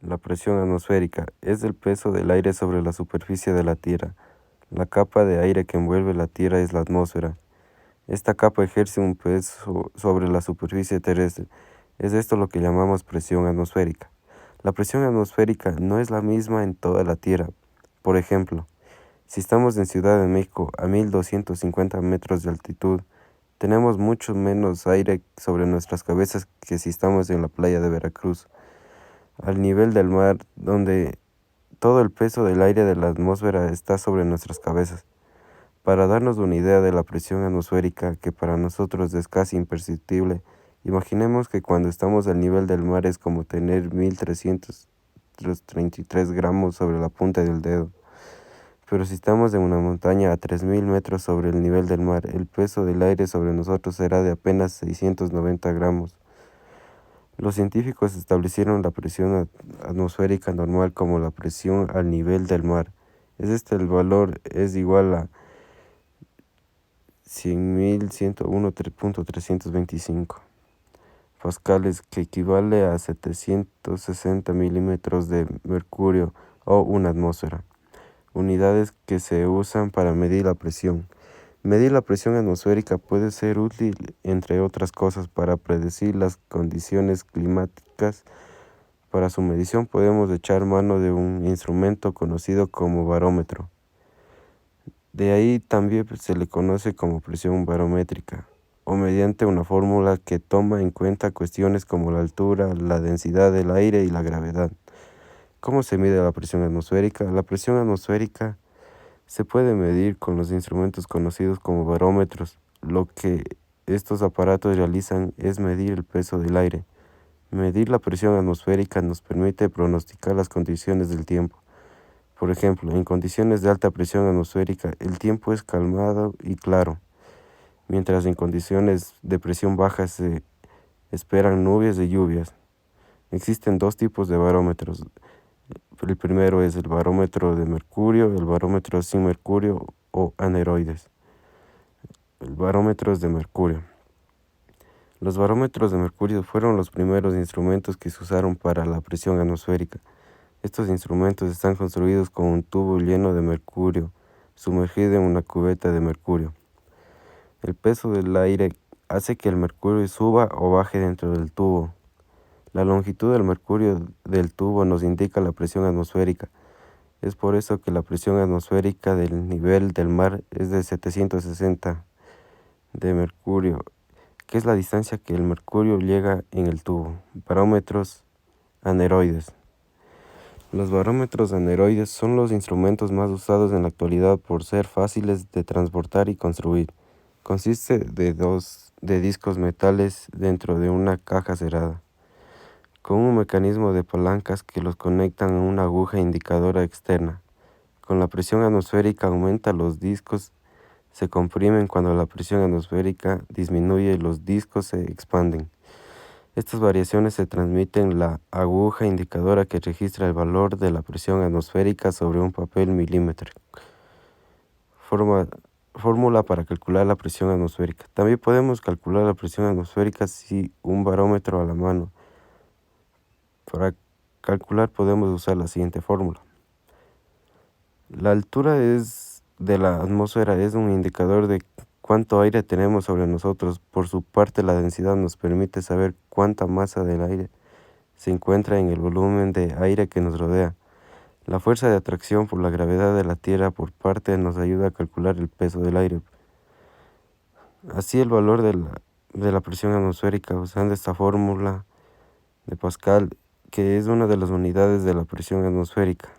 La presión atmosférica es el peso del aire sobre la superficie de la Tierra. La capa de aire que envuelve la Tierra es la atmósfera. Esta capa ejerce un peso sobre la superficie terrestre. Es esto lo que llamamos presión atmosférica. La presión atmosférica no es la misma en toda la Tierra. Por ejemplo, si estamos en Ciudad de México a 1250 metros de altitud, tenemos mucho menos aire sobre nuestras cabezas que si estamos en la playa de Veracruz, al nivel del mar, donde todo el peso del aire de la atmósfera está sobre nuestras cabezas. Para darnos una idea de la presión atmosférica, que para nosotros es casi imperceptible, imaginemos que cuando estamos al nivel del mar es como tener 1333 gramos sobre la punta del dedo. Pero si estamos en una montaña a 3000 metros sobre el nivel del mar, el peso del aire sobre nosotros será de apenas 690 gramos. Los científicos establecieron la presión atmosférica normal como la presión al nivel del mar. El valor es igual a 100.101.325 pascales, que equivale a 760 milímetros de mercurio o una atmósfera. Unidades que se usan para medir la presión. Medir la presión atmosférica puede ser útil, entre otras cosas, para predecir las condiciones climáticas. Para su medición podemos echar mano de un instrumento conocido como barómetro. De ahí también se le conoce como presión barométrica, o mediante una fórmula que toma en cuenta cuestiones como la altura, la densidad del aire y la gravedad. ¿Cómo se mide la presión atmosférica? La presión atmosférica se puede medir con los instrumentos conocidos como barómetros. Lo que estos aparatos realizan es medir el peso del aire. Medir la presión atmosférica nos permite pronosticar las condiciones del tiempo. Por ejemplo, en condiciones de alta presión atmosférica, el tiempo es calmado y claro, mientras en condiciones de presión baja se esperan nubes y lluvias. Existen dos tipos de barómetros. El primero es el barómetro de mercurio, el barómetro sin mercurio o aneroides. El barómetro de mercurio. Los barómetros de mercurio fueron los primeros instrumentos que se usaron para la presión atmosférica. Estos instrumentos están construidos con un tubo lleno de mercurio, sumergido en una cubeta de mercurio. El peso del aire hace que el mercurio suba o baje dentro del tubo. La longitud del mercurio del tubo nos indica la presión atmosférica. Es por eso que la presión atmosférica del nivel del mar es de 760 de mercurio, que es la distancia que el mercurio llega en el tubo. Barómetros aneroides. Los barómetros aneroides son los instrumentos más usados en la actualidad por ser fáciles de transportar y construir. Consiste de discos metales dentro de una caja cerrada, con un mecanismo de palancas que los conectan a una aguja indicadora externa. Con la presión atmosférica aumenta, los discos se comprimen. Cuando la presión atmosférica disminuye, los discos se expanden. Estas variaciones se transmiten en la aguja indicadora, que registra el valor de la presión atmosférica sobre un papel milimétrico. Fórmula para calcular la presión atmosférica. También podemos calcular la presión atmosférica sin un barómetro a la mano. Para calcular podemos usar la siguiente fórmula. La altura de la atmósfera es un indicador de cuánto aire tenemos sobre nosotros. Por su parte, la densidad nos permite saber cuánta masa del aire se encuentra en el volumen de aire que nos rodea. La fuerza de atracción por la gravedad de la Tierra por parte nos ayuda a calcular el peso del aire. Así, el valor de la presión atmosférica, usando esta fórmula de Pascal, que es una de las unidades de la presión atmosférica.